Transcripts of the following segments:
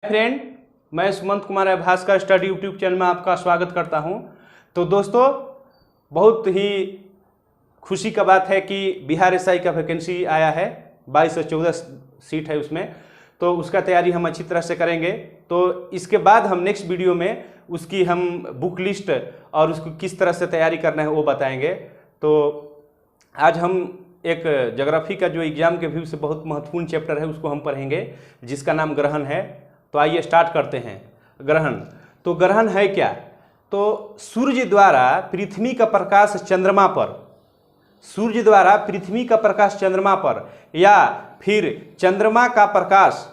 Friend, मैं Sumant Kumar Bhaskar study YouTube channel में आपका स्वागत करता हूं। तो दोस्तों, बहुत ही खुशी का बात है कि बिहार एसआई का वैकेंसी आया है। 22 से 14 सीट है उसमें, तो उसका तैयारी हम अच्छी तरह से करेंगे। तो इसके बाद हम नेक्स्ट वीडियो में उसकी हम बुक लिस्ट और उसको किस तरह से तैयारी करना है वो बताएंगे। तो आज हम एक ज्योग्राफी का जो एग्जाम के व्यू से बहुत महत्वपूर्ण चैप्टर है उसको हम पढ़ेंगे, जिसका नाम ग्रहण है। तो आइए स्टार्ट करते हैं। ग्रहण, तो ग्रहण है क्या? तो सूर्य द्वारा पृथ्वी का प्रकाश चंद्रमा पर, सूर्य द्वारा पृथ्वी का प्रकाश चंद्रमा पर या फिर चंद्रमा का प्रकाश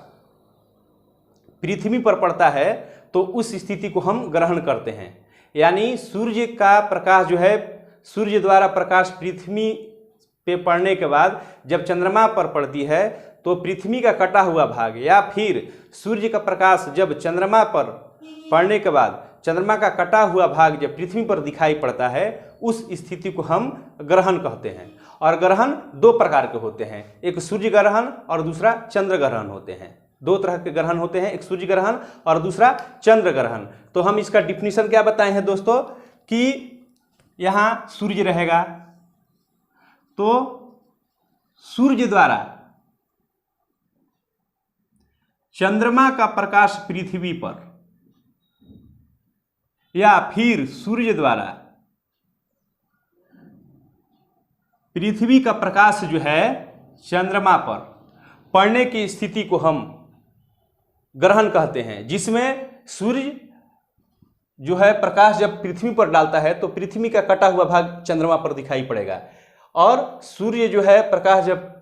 पृथ्वी पर पड़ता है तो उस स्थिति को हम ग्रहण करते हैं। यानी सूर्य का प्रकाश जो है, सूर्य द्वारा प्रकाश पृथ्वी पे पड़ने के बाद जब चंद्रमा पर पड़ती है तो पृथ्वी का कटा हुआ भाग, या फिर सूर्य का प्रकाश जब चंद्रमा पर पड़ने के बाद चंद्रमा का कटा हुआ भाग जब पृथ्वी पर दिखाई पड़ता है, उस स्थिति को हम ग्रहण कहते हैं। और ग्रहण दो प्रकार के होते हैं, एक सूर्य ग्रहण और दूसरा चंद्र ग्रहण होते हैं। दो तरह के ग्रहण होते हैं, एक सूर्य ग्रहण और दूसरा चंद्र ग्रहण। तो हम इसका डिफिनीशन क्या बताए हैं दोस्तों, कि यहाँ सूर्य रहेगा तो सूर्य द्वारा चंद्रमा का प्रकाश पृथ्वी पर, या फिर सूर्य द्वारा पृथ्वी का प्रकाश जो है चंद्रमा पर पड़ने की स्थिति को हम ग्रहण कहते हैं, जिसमें सूर्य जो है प्रकाश जब पृथ्वी पर डालता है तो पृथ्वी का कटा हुआ भाग चंद्रमा पर दिखाई पड़ेगा, और सूर्य जो है प्रकाश जब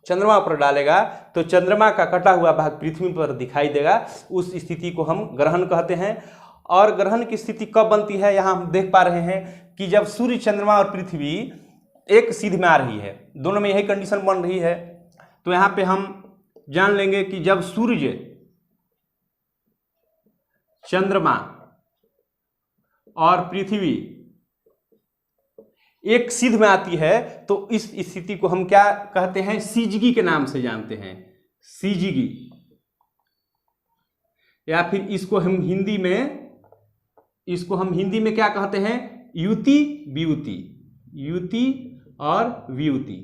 चंद्रमा पर डालेगा तो चंद्रमा का कटा हुआ भाग पृथ्वी पर दिखाई देगा। उस स्थिति को हम ग्रहण कहते हैं। और ग्रहण की स्थिति कब बनती है, यहाँ हम देख पा रहे हैं कि जब सूर्य, चंद्रमा और पृथ्वी एक सीध में आ रही है, दोनों में यही कंडीशन बन रही है। तो यहाँ पे हम जान लेंगे कि जब सूर्य, चंद्रमा और पृथ्वी एक सीध में आती है तो इस स्थिति को हम क्या कहते हैं, सीजगी के नाम से जानते हैं, सीजगी। या फिर इसको हम हिंदी में क्या कहते हैं, युति वियुति, युति और वियुति।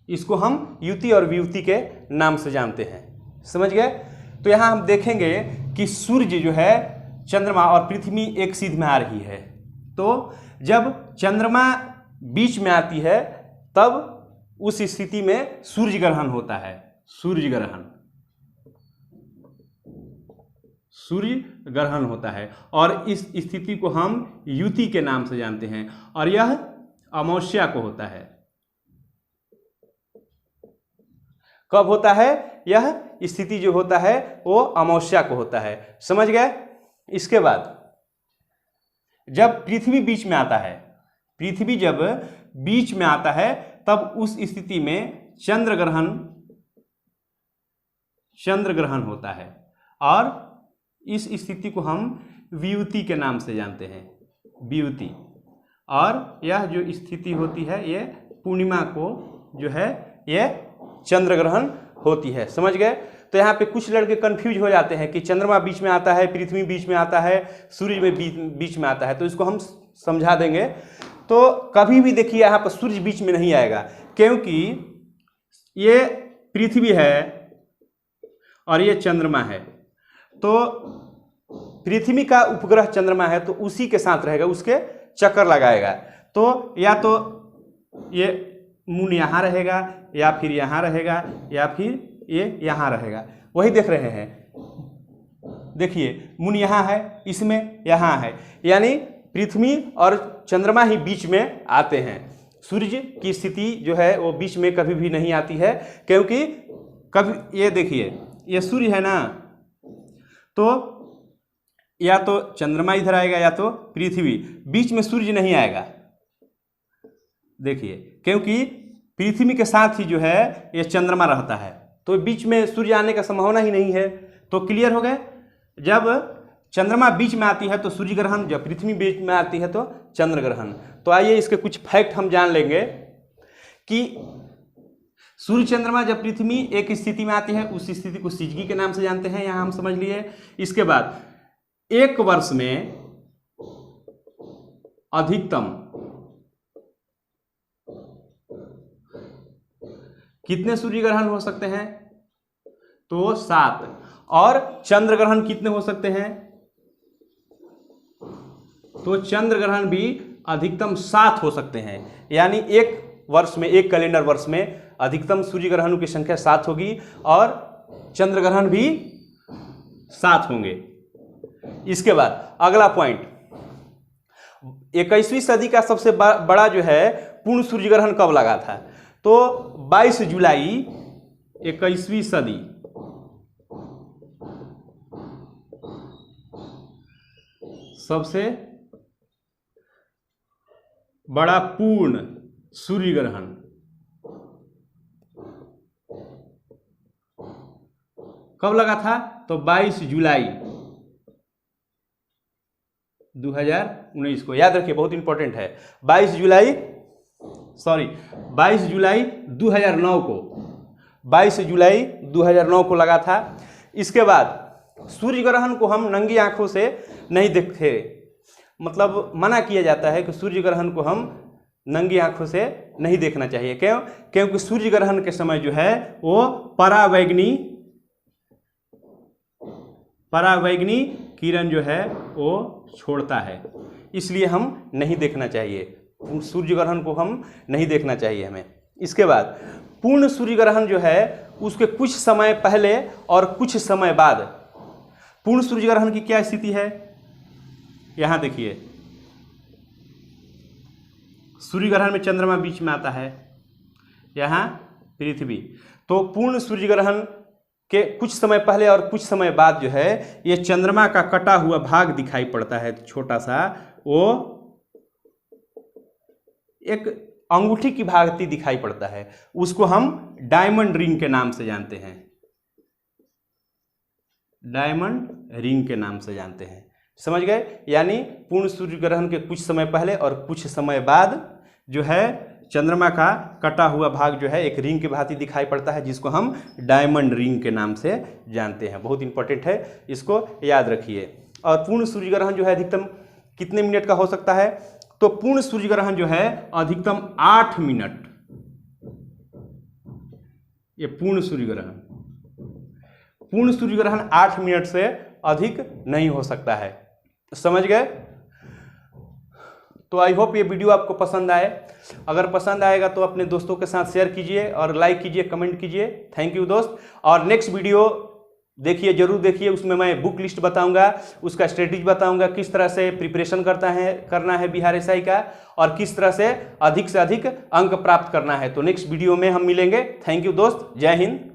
इसको हम युति और वियुति के नाम से जानते हैं। समझ गए? तो यहां हम देखेंगे कि सूर्य जो है, चंद्रमा और पृथ्वी एक सीध में आ रही है। तो जब चंद्रमा बीच में आती है तब उस स्थिति में सूर्य ग्रहण होता है, सूर्य ग्रहण, सूर्य ग्रहण होता है। और इस स्थिति को हम युति के नाम से जानते हैं, और यह अमावस्या को होता है। कब होता है? यह स्थिति जो होता है वो अमावस्या को होता है। समझ गए? इसके बाद जब पृथ्वी बीच में आता है, पृथ्वी जब बीच में आता है तब उस स्थिति में चंद्र ग्रहण होता है, और इस स्थिति को हम वियुति के नाम से जानते हैं, वियुति। और यह जो स्थिति होती है ये पूर्णिमा को जो है ये चंद्र ग्रहण होती है। समझ गए? तो यहाँ पे कुछ लड़के कंफ्यूज हो जाते हैं कि चंद्रमा बीच में आता है, पृथ्वी बीच में आता है, सूर्य में बीच में आता है। तो इसको हम समझा देंगे। तो कभी भी देखिए यहाँ पर सूर्य बीच में नहीं आएगा, क्योंकि ये पृथ्वी है और ये चंद्रमा है। तो पृथ्वी का उपग्रह चंद्रमा है तो उसी के साथ रहेगा, उसके चक्कर लगाएगा। तो या तो ये मून यहाँ रहेगा, या फिर यहाँ रहेगा, या फिर ये यहाँ रहेगा। वही देख रहे हैं, देखिए मून यहाँ है, इसमें यहाँ है, यानी पृथ्वी और चंद्रमा ही बीच में आते हैं। सूर्य की स्थिति जो है वो बीच में कभी भी नहीं आती है, क्योंकि कभी ये देखिए ये सूर्य है ना, तो या तो चंद्रमा इधर आएगा या तो पृथ्वी, बीच में सूर्य नहीं आएगा। देखिए, क्योंकि पृथ्वी के साथ ही जो है ये चंद्रमा रहता है, तो बीच में सूर्य आने का संभावना ही नहीं है। तो क्लियर हो गए? जब चंद्रमा बीच में आती है तो सूर्य ग्रहण, जब पृथ्वी बीच में आती है तो चंद्र ग्रहण। तो आइए इसके कुछ फैक्ट हम जान लेंगे कि सूर्य चंद्रमा जब पृथ्वी एक स्थिति में आती है उस स्थिति को सिजगी के नाम से जानते हैं, यहां हम समझ लिए। इसके बाद एक वर्ष में अधिकतम कितने सूर्य ग्रहण हो सकते हैं? तो 7। और चंद्र ग्रहण कितने हो सकते हैं? तो चंद्र ग्रहण भी अधिकतम 7 हो सकते हैं। यानी एक वर्ष में, एक कैलेंडर वर्ष में अधिकतम सूर्य ग्रहणों की संख्या 7 होगी और चंद्र ग्रहण भी 7 होंगे। इसके बाद अगला पॉइंट, 21वीं सदी का सबसे बड़ा जो है पूर्ण सूर्य ग्रहण कब लगा था? तो 22 जुलाई 21वीं सदी सबसे बड़ा पूर्ण सूर्य ग्रहण कब लगा था? तो 22 जुलाई 2019 को, याद रखिए, बहुत इंपॉर्टेंट है। 22 जुलाई 2009 को, 22 जुलाई 2009 को लगा था। इसके बाद सूर्य ग्रहण को हम नंगी आंखों से नहीं देखते, मतलब मना किया जाता है कि सूर्य ग्रहण को हम नंगी आंखों से नहीं देखना चाहिए। क्यों? क्योंकि सूर्य ग्रहण के समय जो है वो परावैगनी किरण जो है वो छोड़ता है, इसलिए हम नहीं देखना चाहिए। सूर्य ग्रहण को हम नहीं देखना चाहिए हमें। इसके बाद पूर्ण सूर्य ग्रहण जो है उसके कुछ समय पहले और कुछ समय बाद, पूर्ण सूर्य ग्रहण की क्या स्थिति है? यहां देखिए, सूर्य ग्रहण में चंद्रमा बीच में आता है, यहां पृथ्वी। तो पूर्ण सूर्य ग्रहण के कुछ समय पहले और कुछ समय बाद जो है ये चंद्रमा का कटा हुआ भाग दिखाई पड़ता है, छोटा सा, वो एक अंगूठी की भांति दिखाई पड़ता है, उसको हम डायमंड रिंग के नाम से जानते हैं। डायमंड रिंग के नाम से जानते हैं, समझ गए? यानी पूर्ण सूर्य ग्रहण के कुछ समय पहले और कुछ समय बाद जो है चंद्रमा का कटा हुआ भाग जो है एक रिंग की भांति दिखाई पड़ता है, जिसको हम डायमंड रिंग के नाम से जानते हैं। बहुत इंपॉर्टेंट है, इसको याद रखिए। और पूर्ण सूर्य ग्रहण जो है अधिकतम कितने मिनट का हो सकता है? तो पूर्ण सूर्य ग्रहण जो है अधिकतम 8 मिनट, ये पूर्ण सूर्य ग्रहण 8 मिनट से अधिक नहीं हो सकता है, समझ गए? तो आई होप ये वीडियो आपको पसंद आए। अगर पसंद आएगा तो अपने दोस्तों के साथ शेयर कीजिए और लाइक कीजिए, कमेंट कीजिए। थैंक यू दोस्त। और नेक्स्ट वीडियो देखिए, जरूर देखिए, उसमें मैं बुक लिस्ट बताऊंगा, उसका स्ट्रेटेजी बताऊंगा, किस तरह से प्रिपरेशन करना है बिहार एसआई का, और किस तरह से अधिक अंक प्राप्त करना है। तो नेक्स्ट वीडियो में हम मिलेंगे। थैंक यू दोस्त, जय हिंद।